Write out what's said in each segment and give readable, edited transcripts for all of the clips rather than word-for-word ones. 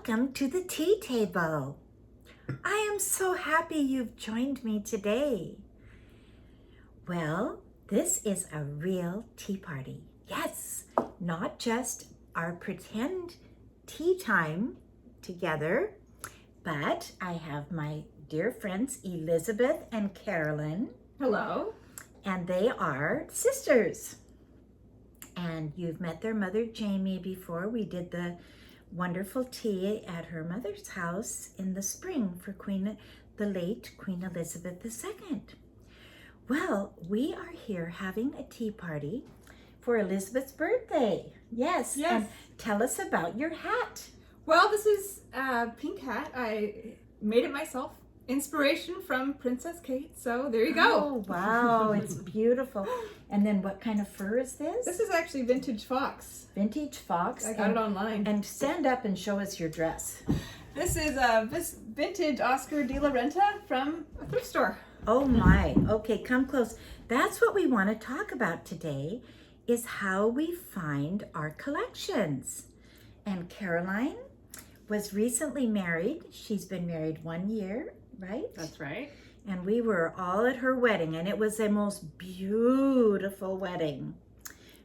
Welcome to the tea table. I am so happy you've joined me today. Well, this is a real tea party. Yes, not just our pretend tea time together, but I have my dear friends Elizabeth and Carolyn. Hello. And they are sisters. And you've met their mother, Jamie, before. We did the wonderful tea at her mother's house in the spring for the late Queen Elizabeth II. Well, we are here having a tea party for Elizabeth's birthday. Yes. Yes. And tell us about your hat. Well, this is a pink hat. I made it myself. Inspiration from Princess Kate. So there you go. Oh, wow. It's beautiful. And then what kind of fur is this? This is actually vintage fox. Vintage fox. I got it online. And stand up and show us your dress. This is this vintage Oscar de la Renta from a thrift store. Oh my. Okay, come close. That's what we want to talk about today, is how we find our collections. And Caroline was recently married. She's been married 1 year, right? That's right. And we were all at her wedding, and it was the most beautiful wedding.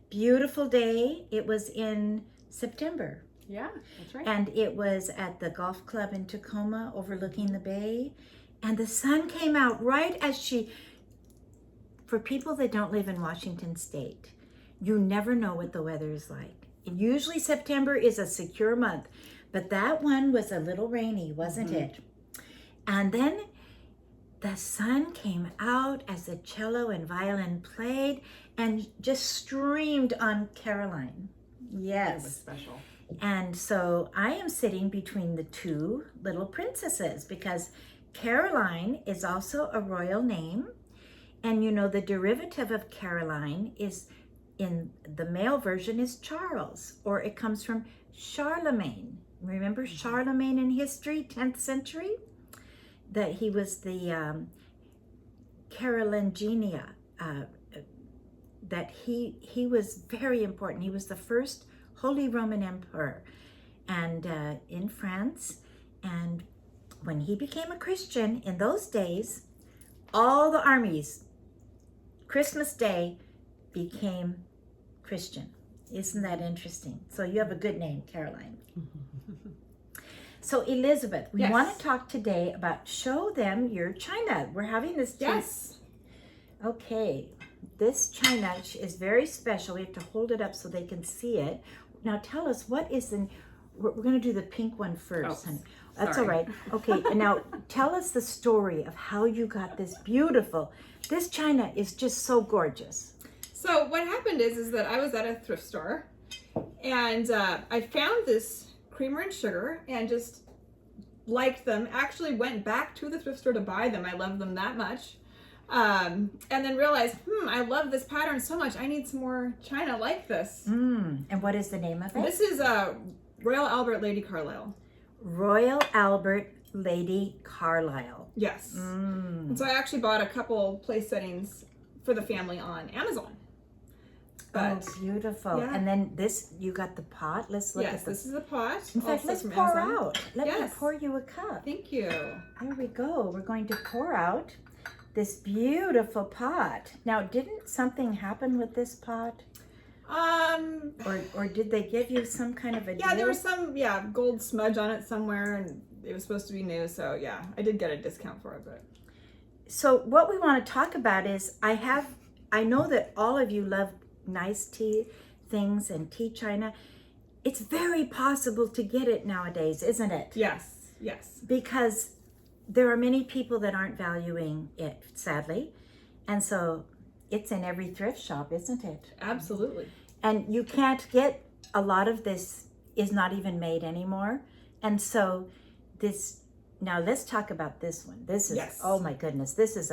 Beautiful day. It was in September. Yeah, that's right. And it was at the golf club in Tacoma overlooking the bay. And the sun came out right as for people that don't live in Washington State, you never know what the weather is like. And usually September is a secure month, but that one was a little rainy, wasn't it? And then the sun came out as the cello and violin played and just streamed on Caroline. Yes. It was special. And so I am sitting between the two little princesses because Caroline is also a royal name. And you know, the derivative of Caroline is, in the male version, is Charles, or it comes from Charlemagne. Remember Charlemagne in history, 10th century? That he was the Carolingia, that he was very important. He was the first Holy Roman Emperor and in France. And when he became a Christian in those days, all the armies, Christmas Day, became Christian. Isn't that interesting? So you have a good name, Caroline. So Elizabeth, we Yes. want to talk today about show them your china. We're having this. Yes. Okay, this china is very special. We have to hold it up so they can see it. Now tell us what is we're going to do the pink one first, honey. That's sorry. all right. Okay, and now tell us the story of how you got this beautiful. This china is just so gorgeous. So what happened is that I was at a thrift store and I found this creamer and sugar and just liked them. Actually went back to the thrift store to buy them. I love them that much. And then realized, I love this pattern so much. I need some more china like this. And what is the name of it? This is Royal Albert Lady Carlisle. Royal Albert Lady Carlisle. Yes. And so I actually bought a couple place settings for the family on Amazon. But oh, beautiful. Yeah. And then this, you got the pot. Let's look at this is a pot. In fact, also let's from pour Amazon. out. Let me Yes. pour you a cup. Thank you. There we go. We're going to pour out this beautiful pot. Now, didn't something happen with this pot? Or did they give you some kind of a Yeah, deal? there was some gold smudge on it somewhere, and it was supposed to be new. So yeah, I did get a discount for it. But So what we want to talk about is I know that all of you love nice tea things and tea china. It's very possible to get it nowadays, isn't it? yes. Because there are many people that aren't valuing it, sadly. And so it's in every thrift shop, isn't it? Absolutely. And you can't get, a lot of this is not even made anymore. And so now let's talk about this one. This is, Yes. oh my goodness, this is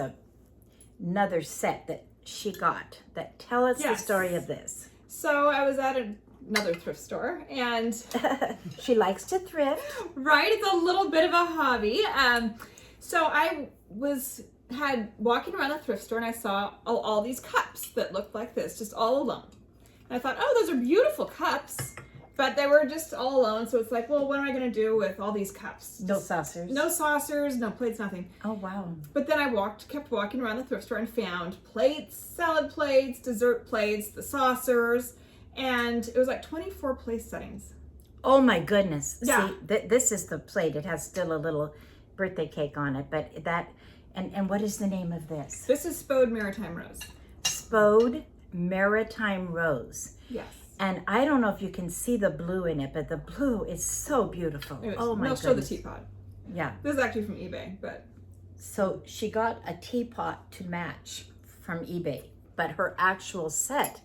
another set that she got. Tell us the Yes. story of this. So I was at another thrift store, and She likes to thrift. right, it's a little bit of a hobby. So I had walking around the thrift store, and I saw all these cups that looked like this, just all alone. And I thought, oh, those are beautiful cups, But they were just all alone, so it's like, well, what am I going to do with all these cups? No saucers. No saucers, no plates, nothing. Oh, wow. But then I kept walking around the thrift store and found plates, salad plates, dessert plates, the saucers, and it was like 24 place settings. Oh, my goodness. Yeah. See, this is the plate. It has still a little birthday cake on it, but that, and what is the name of this? This is Spode Maritime Rose. Spode Maritime Rose. Yes. And I don't know if you can see the blue in it, but the blue is so beautiful. It is. Oh, my I'll goodness. show the teapot. Yeah. This is actually from eBay, but So she got a teapot to match from eBay, but her actual set,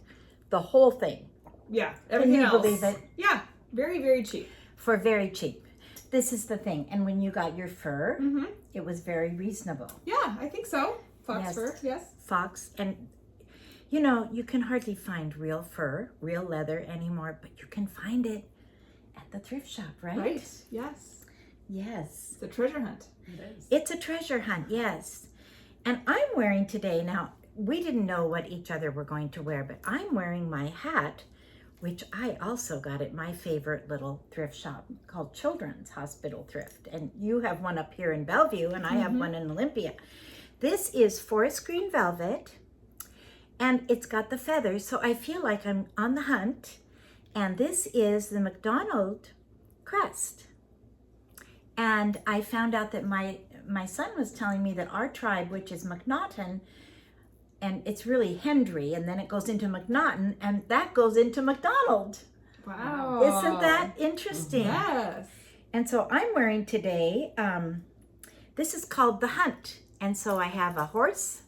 the whole thing, yeah, can everything you else. believe it? Yeah, very, very cheap. For very cheap. This is the thing. And when you got your fur, Mm-hmm. it was very reasonable. Yeah, I think so. Fox Yes. fur, yes. Fox, and you know, you can hardly find real fur, real leather anymore, but you can find it at the thrift shop, right? Right, yes. Yes. It's a treasure hunt. It is. It's a treasure hunt, yes. And I'm wearing today, now, we didn't know what each other were going to wear, but I'm wearing my hat, which I also got at my favorite little thrift shop called Children's Hospital Thrift. And you have one up here in Bellevue, and I have one in Olympia. This is forest green velvet, and it's got the feathers, so I feel like I'm on the hunt. And this is the McDonald crest. And I found out that my son was telling me that our tribe, which is McNaughton, and it's really Hendry, and then it goes into McNaughton, and that goes into McDonald. Wow. Isn't that interesting? Yes. And so I'm wearing today, this is called the Hunt. And so I have a horse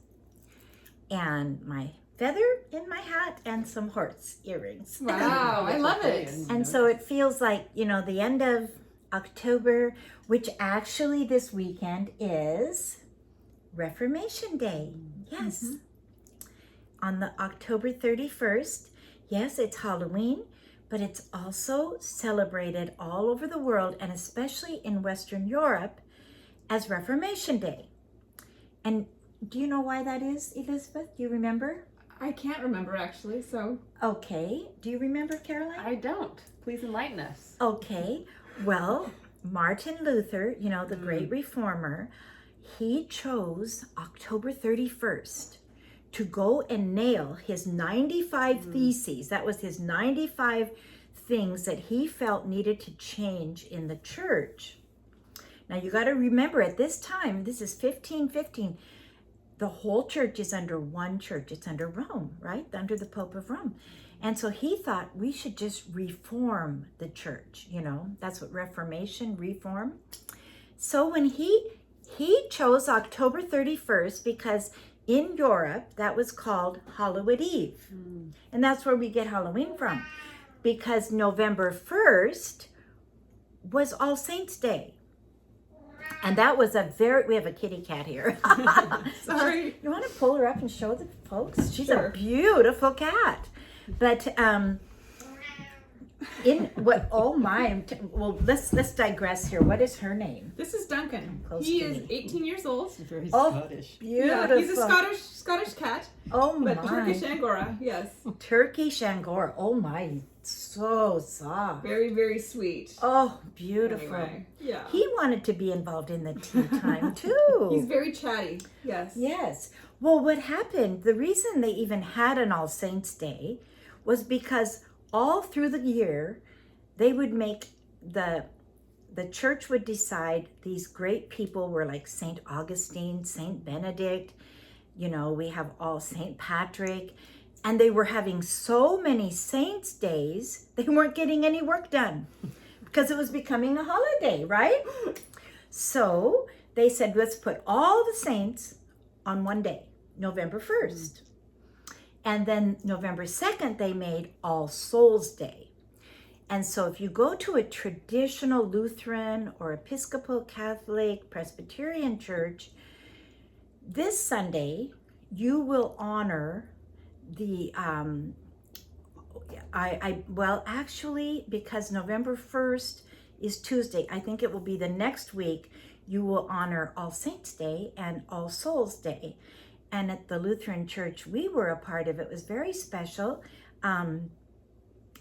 and my feather in my hat and some horse earrings. Wow, I love it. And so it feels like, you know, the end of October, which actually this weekend is Reformation Day. Yes. On the October 31st, yes, it's Halloween, but it's also celebrated all over the world and especially in Western Europe as Reformation Day. And do you know why that is, Elizabeth? Do you remember? I can't remember actually, so. Okay. Do you remember, Caroline? I don't. Please enlighten us. Okay, well, Martin Luther, you know, the great reformer, he chose October 31st to go and nail his 95 theses. That was his 95 things that he felt needed to change in the church. Now you got to remember at this time, this is 1515, the whole church is under one church. It's under Rome, right? Under the Pope of Rome. And so he thought we should just reform the church, you know, that's what Reformation, reform. So when he chose October 31st because in Europe, that was called Halloween Eve. And that's where we get Halloween from. Because November 1st was All Saints Day. And that was we have a kitty cat here. Sorry. You want to pull her up and show the folks? She's Sure. a beautiful cat. But oh my, well, let's digress here. What is her name? This is Duncan. Close He to is me. 18 years old. Very Oh, Scottish. beautiful. Yeah, he's a Scottish cat, Oh my. but Turkish Angora. Yes, Turkish Angora. Oh my, so soft. very, very sweet. Oh, beautiful. Anyway, yeah. He wanted to be involved in the tea time too. He's very chatty. Yes. Yes. Well, what happened, the reason they even had an All Saints Day was because all through the year, they would make the church would decide these great people were like St. Augustine, St. Benedict, you know, we have all St. Patrick, and they were having so many saints days, they weren't getting any work done because it was becoming a holiday, right? So they said, let's put all the saints on one day, November 1st. And then November 2nd, they made All Souls Day. And so if you go to a traditional Lutheran or Episcopal, Catholic, Presbyterian church, this Sunday, you will honor the, well, actually, because November 1st is Tuesday, I think it will be the next week, you will honor All Saints Day and All Souls Day. And at the Lutheran church we were a part of, it was very special.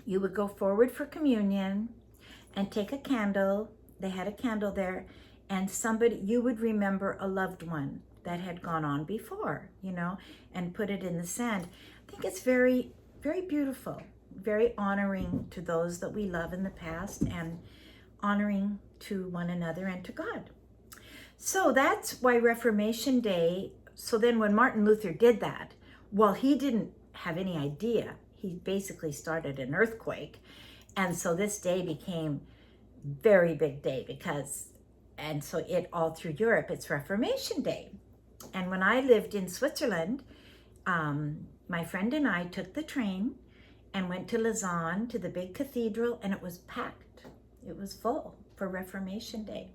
you would go forward for communion and take a candle. They had a candle there, and you would remember a loved one that had gone on before, and put it in the sand. I think it's very, very beautiful, very honoring to those that we love in the past, and honoring to one another and to God. So that's why Reformation Day. So then when Martin Luther did that, well, he didn't have any idea. He basically started an earthquake. And so this day became very big day and so all through Europe, it's Reformation Day. And when I lived in Switzerland, my friend and I took the train and went to Lausanne to the big cathedral, and it was packed. It was full for Reformation Day.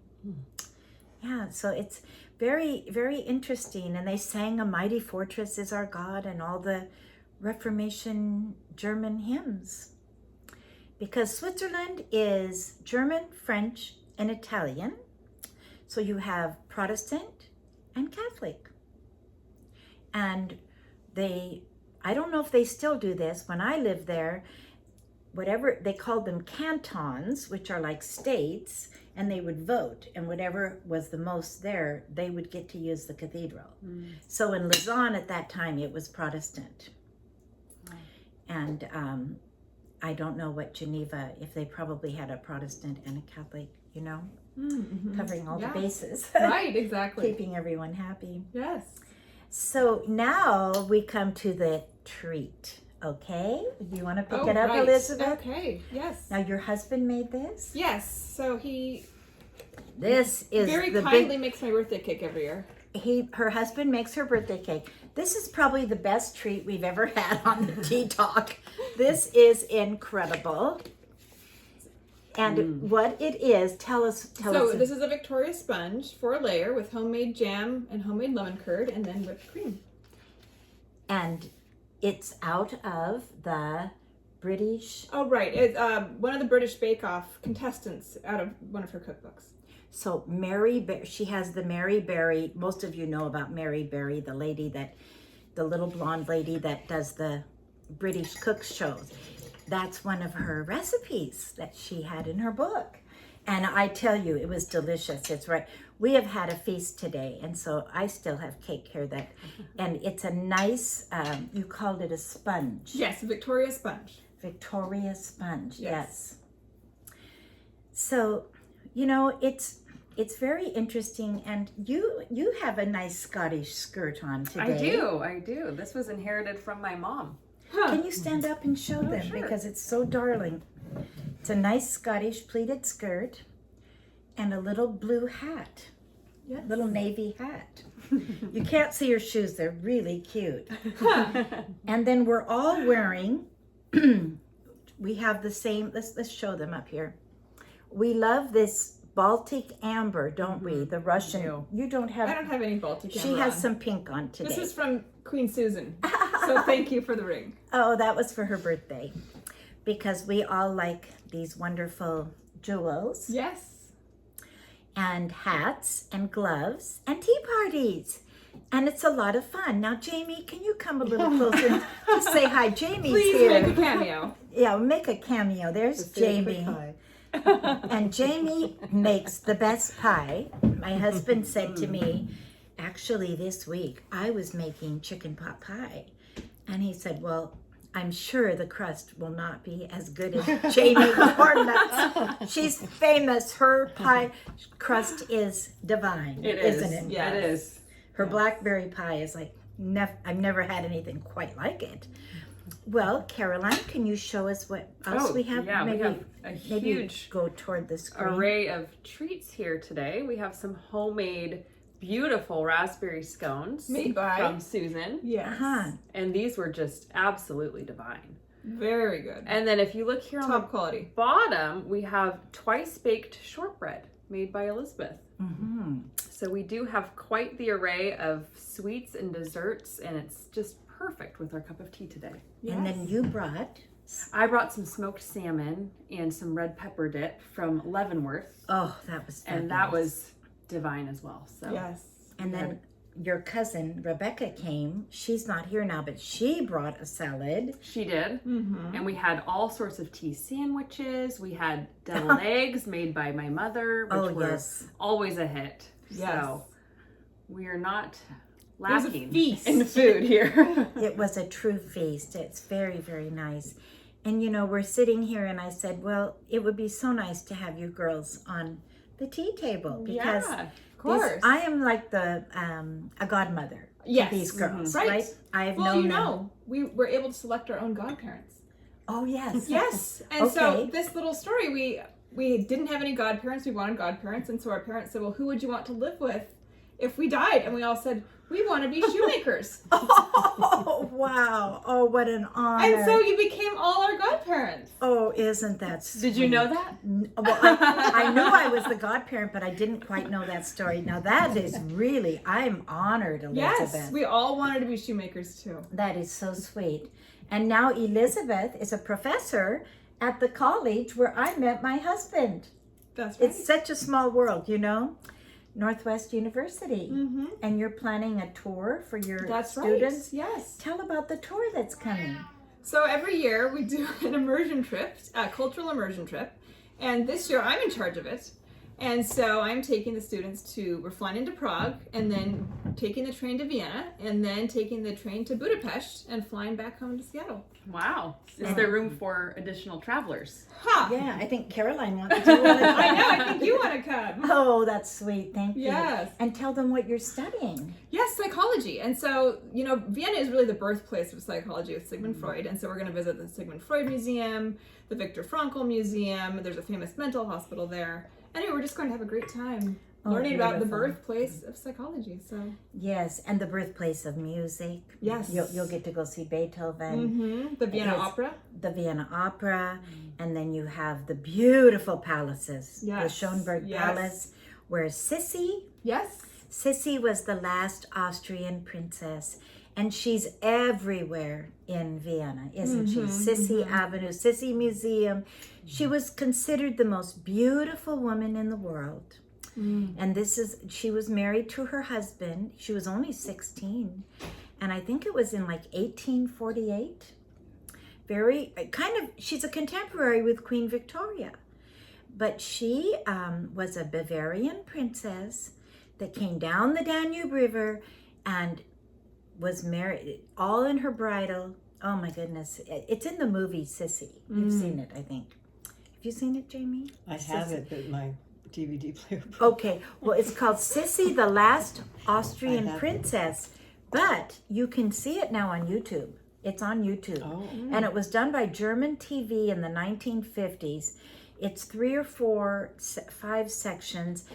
Yeah, so it's very, very interesting. And they sang "A Mighty Fortress is Our God" and all the Reformation German hymns. Because Switzerland is German, French, and Italian. So you have Protestant and Catholic. And I don't know if they still do this. When I lived there, whatever, they called them cantons, which are like states, and they would vote. And whatever was the most there, they would get to use the cathedral. So in Lausanne at that time, it was Protestant. And I don't know what Geneva, if they probably had a Protestant and a Catholic, covering all the bases. Right, exactly. Keeping everyone happy. Yes. So now we come to the treat, okay? Do you want to pick it up, right. Elizabeth? Okay, yes. Now your husband made this? Yes, so he This is very the kindly makes my birthday cake every year. her husband makes her birthday cake. This is probably the best treat we've ever had on the Tea Talk. This is incredible. And what it is, tell us. So this is a Victoria sponge, 4-layer, with homemade jam and homemade lemon curd, and then whipped cream. And it's out of the British. Oh, right. It's one of the British Bake Off contestants out of one of her cookbooks. So she has the Mary Berry. Most of you know about Mary Berry, the little blonde lady that does the British cook shows. That's one of her recipes that she had in her book. And I tell you, it was delicious. It's right. We have had a feast today, and so I still have cake here and it's a nice, you called it a sponge. Yes, Victoria sponge. Victoria sponge, Yes. So, it's very interesting, and you have a nice Scottish skirt on today. I do. This was inherited from my mom. Can you stand up and show them? sure. Because it's so darling. It's a nice Scottish pleated skirt and a little blue hat. Yes. Little navy hat. You can't see her shoes. They're really cute. And then we're all wearing, we have the same, let's show them up here. We love this Baltic amber, don't we? The Russian. You don't have. I don't have any Baltic She amber has on. some pink on today. This is from Queen Susan. So thank you for the ring. Oh, that was for her birthday. Because we all like these wonderful jewels Yes. and hats and gloves and tea parties. And it's a lot of fun. Now, Jamie, can you come a little closer and just say hi? Jamie's Please here. make a cameo. Yeah, make a cameo. There's Jamie. And Jamie makes the best pie. My husband said to me, actually this week, I was making chicken pot pie. And he said, well, I'm sure the crust will not be as good as Jamie Cornuts. She's famous. Her pie crust is divine, isn't it? Yeah, it is. Her blackberry pie is like, I've never had anything quite like it. Well, Caroline, can you show us what else we have? Yeah, maybe, we have a maybe huge go toward the screen. array of treats here today. We have some homemade, beautiful raspberry scones Made by? from Susan. Yes. Uh-huh. And these were just absolutely divine. Very good. And then if you look here on Top the quality. bottom, we have twice baked shortbread made by Elizabeth. Mm-hmm. So we do have quite the array of sweets and desserts, and it's just perfect with our cup of tea today. And then you brought, I brought some smoked salmon and some red pepper dip from Leavenworth, oh, that was fabulous. and that was divine as well. So Yes. And then your cousin Rebecca came. She's not here now, but she brought a salad. She did. Mm-hmm. And we had all sorts of tea sandwiches. We had deviled eggs made by my mother, which were yes. always a hit. Yes. So we are not was a lacking feast. in food here. It was a true feast. It's very, very nice. And you know, we're sitting here and I said, well, it would be so nice to have you girls on the tea table because yeah. Of course. I am like the a godmother Yes. to these girls, Right. right? I've Well, known you them. know, we were able to select our own godparents. Oh yes. Yes. And so Okay. this little story, we didn't have any godparents. We wanted godparents. And so our parents said, well, who would you want to live with if we died? And we all said, we want to be shoemakers. Oh wow! Oh, what an honor! And so you became all our godparents. oh, isn't that sweet? Did you know that? Well, I knew I was the godparent, but I didn't quite know that story. Now that is really, I'm honored, Elizabeth. Yes, we all wanted to be shoemakers too. That is so sweet. And now Elizabeth is a professor at the college where I met my husband. That's right. It's such a small world, you know? Northwest University. Mm-hmm. And you're planning a tour for your That's students. right. Yes. Tell about the tour that's coming. So every year we do an immersion trip, a cultural immersion trip. And this year I'm in charge of it. And so I'm taking the students we're flying into Prague and then taking the train to Vienna and then taking the train to Budapest and flying back home to Seattle. Wow. Is there room for additional travelers? Ha! Yeah, I think Caroline wants to. I know, I think you want to come. Oh, that's sweet. Thank you. Yes. And tell them what you're studying. Yes, psychology. And so, you know, Vienna is really the birthplace of psychology with Sigmund Freud. And so we're going to visit the Sigmund Freud Museum, the Viktor Frankl Museum. There's a famous mental hospital there. Anyway, we're just going to have a great time learning about the beautiful. birthplace of psychology. So, Yes, and the birthplace of music. yes. You'll get to go see Beethoven, Mm-hmm. The Vienna Yes. Opera. the Vienna Opera, and then you have the beautiful palaces. Yes. The Schönberg Yes. Palace, where Yes. Sissi was the last Austrian princess, and she's everywhere in Vienna, isn't she? Mhm, Sissi mhm. Avenue, Sissi Museum. She was considered the most beautiful woman in the world. And she was married to her husband. She was only 16. And I think it was in like 1848. She's a contemporary with Queen Victoria. But she was a Bavarian princess that came down the Danube River and was married, all in her bridal. Oh my goodness. It's in the movie Sissy. You've seen it, I think. Have you seen it, Jamie? I have it, but my DVD player. Okay, well, it's called Sissy, the Last Austrian I have it. Princess, but you can see it now on YouTube. It's on YouTube. Oh. And it was done by German TV in the 1950s. It's 3 or 4, 5 sections.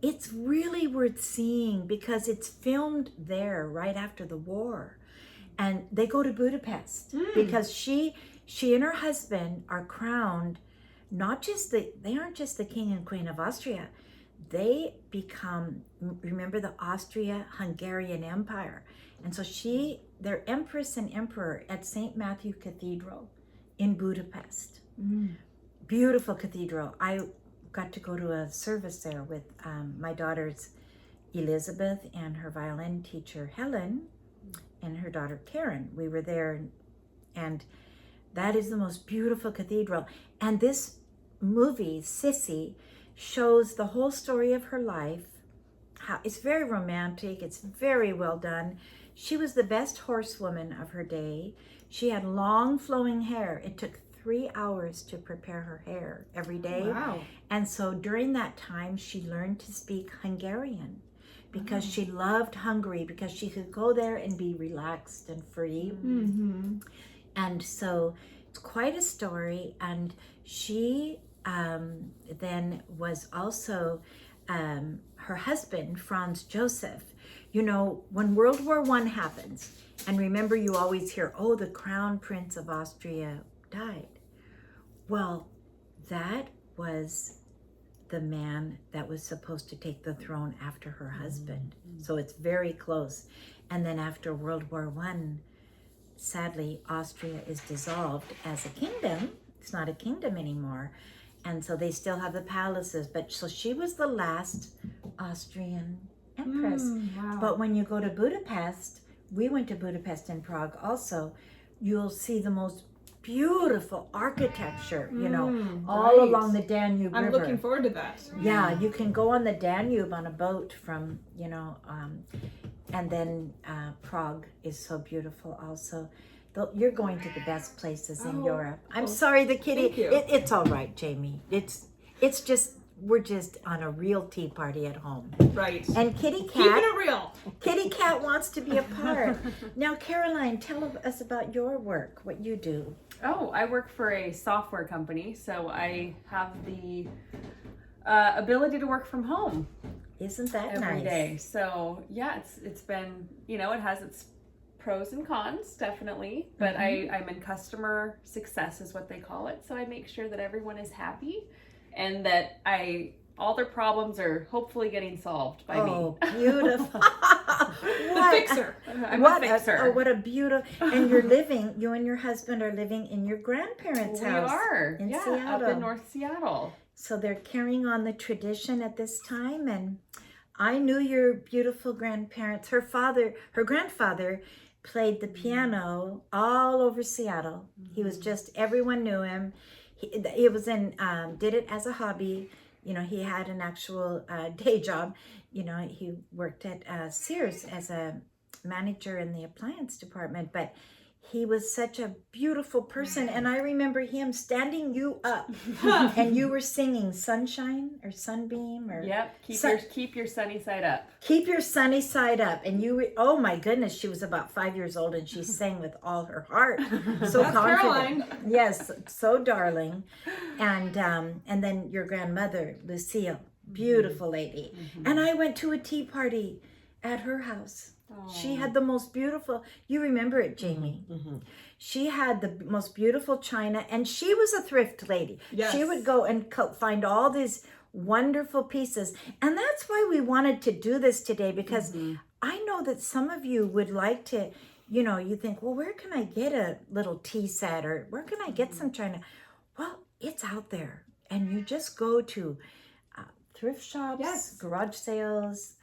It's really worth seeing because it's filmed there right after the war. And they go to Budapest because she and her husband are crowned they aren't just the king and queen of Austria. They become, remember the Austria-Hungarian Empire. And so they're empress and emperor at St. Matthew Cathedral in Budapest. Beautiful cathedral. I got to go to a service there with my daughters Elizabeth and her violin teacher Helen and her daughter Karen. We were there, and that is the most beautiful cathedral. And this movie, Sissy, shows the whole story of her life. It's very romantic. It's very well done. She was the best horsewoman of her day. She had long flowing hair. It took 3 hours to prepare her hair every day. Wow. And so during that time, she learned to speak Hungarian because she loved Hungary, because she could go there and be relaxed and free. Mm-hmm. And so it's quite a story. And she then was also her husband, Franz Joseph. You know, when World War I happens, and remember you always hear, oh, the Crown Prince of Austria died. Well, that was the man that was supposed to take the throne after her husband. So it's very close. And then after World War I, sadly, Austria is dissolved as a kingdom. It's not a kingdom anymore. And so they still have the palaces. But so she was the last Austrian empress. Wow. But when you go to Budapest, we went to Budapest and Prague also, you'll see the most beautiful architecture, all right. along the Danube I'm River. looking forward to that. Yeah, you can go on the Danube on a boat from, and then Prague is so beautiful also. You're going to the best places in Oh, Europe. I'm well, sorry, the kitty. thank you. It's all right, Jamie. It's just we're just on a real tea party at home. Right. And Kitty Keeping Cat, it real. Kitty Cat wants to be a part. Now, Caroline, tell us about your work, what you do. Oh, I work for a software company, so I have the ability to work from home Isn't that every nice? day. So yeah, it's been, it has its pros and cons, definitely, but I'm in customer success is what they call it. So I make sure that everyone is happy and that all their problems are hopefully getting solved by me. Oh, beautiful. The fixer. I'm What a fixer. what a beautiful, and you and your husband are living in your grandparents' We house. are, in up Seattle. in North Seattle. So they're carrying on the tradition at this time. And I knew your beautiful grandparents. Her grandfather played the piano all over Seattle. He was everyone knew him. He was did it as a hobby. He had an actual day job. He worked at Sears as a manager in the appliance department, but he was such a beautiful person. And I remember him standing you up and you were singing Sunshine or Sunbeam or Yep, keep your sunny side up. Keep Your Sunny Side Up. And oh my goodness, she was about 5 years old and she sang with all her heart. So That's confident. Caroline. Yes, so darling. And then your grandmother, Lucille, beautiful lady. And I went to a tea party at her house. She had the most beautiful, you remember it, Jamie. She had the most beautiful china, and she was a thrift lady. Yes. She would go and find all these wonderful pieces. And that's why we wanted to do this today, because I know that some of you would like to, you think, well, where can I get a little tea set, or where can I get some china? Well, it's out there. And you just go to thrift shops, Yes. garage sales.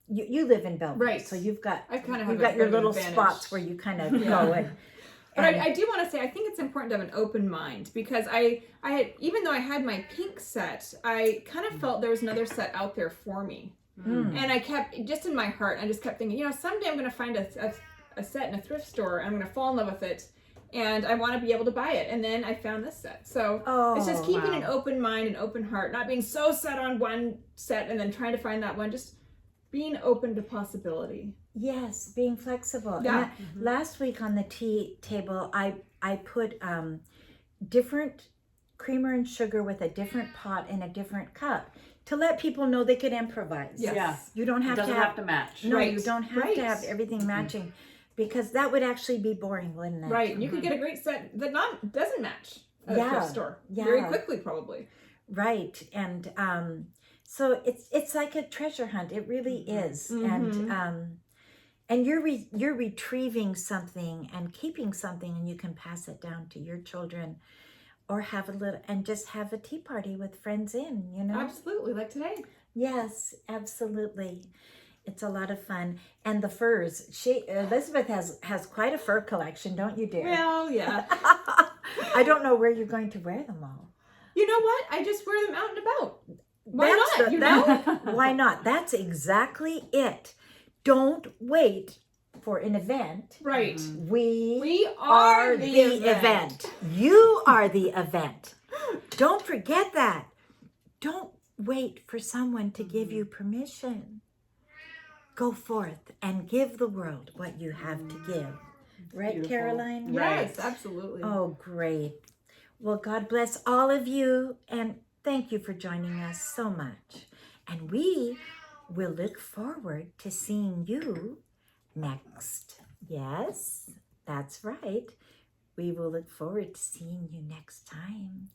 You live in Belleville, Right. So you've got I kind of you've have got your an little advantage. spots where you kind of Yeah. go and. But I do want to say, I think it's important to have an open mind, because I had, even though I had my pink set, I kind of felt there was another set out there for me. And I kept, just in my heart, I just kept thinking, someday I'm going to find a set in a thrift store and I'm going to fall in love with it. And I want to be able to buy it. And then I found this set. So it's just keeping an open mind and open heart, not being so set on one set and then trying to find that one, just being open to possibility. Yes, being flexible. Yeah. And last week on the tea table, I put different creamer and sugar with a different pot and a different cup to let people know they could improvise. Yes. Yeah. You don't It have doesn't to have to match. No, Right. you don't have Right. to have everything matching, because that would actually be boring, wouldn't it? Right. You could get a great set that doesn't match at a Yeah. thrift store. Yeah. Very quickly, probably. Right. And so it's like a treasure hunt. It really is. And you're retrieving something and keeping something, and you can pass it down to your children, or have just have a tea party with friends in. Absolutely. Like today. Yes, absolutely. It's a lot of fun. And the furs. Elizabeth has quite a fur collection, don't you, dear? Well, yeah. I don't know where you're going to wear them all. You know what? I just wear them out and about. Why That's not? the- You that- know? Why not? That's exactly it. Don't wait for an event. Right. We are the event. You are the event. Don't forget that. Don't wait for someone to give you permission. Go forth and give the world what you have to give. Right, Beautiful. Caroline? Yes, absolutely. Oh, great. Well, God bless all of you, and thank you for joining us so much. And we will look forward to seeing you next. Yes, that's right. We will look forward to seeing you next time.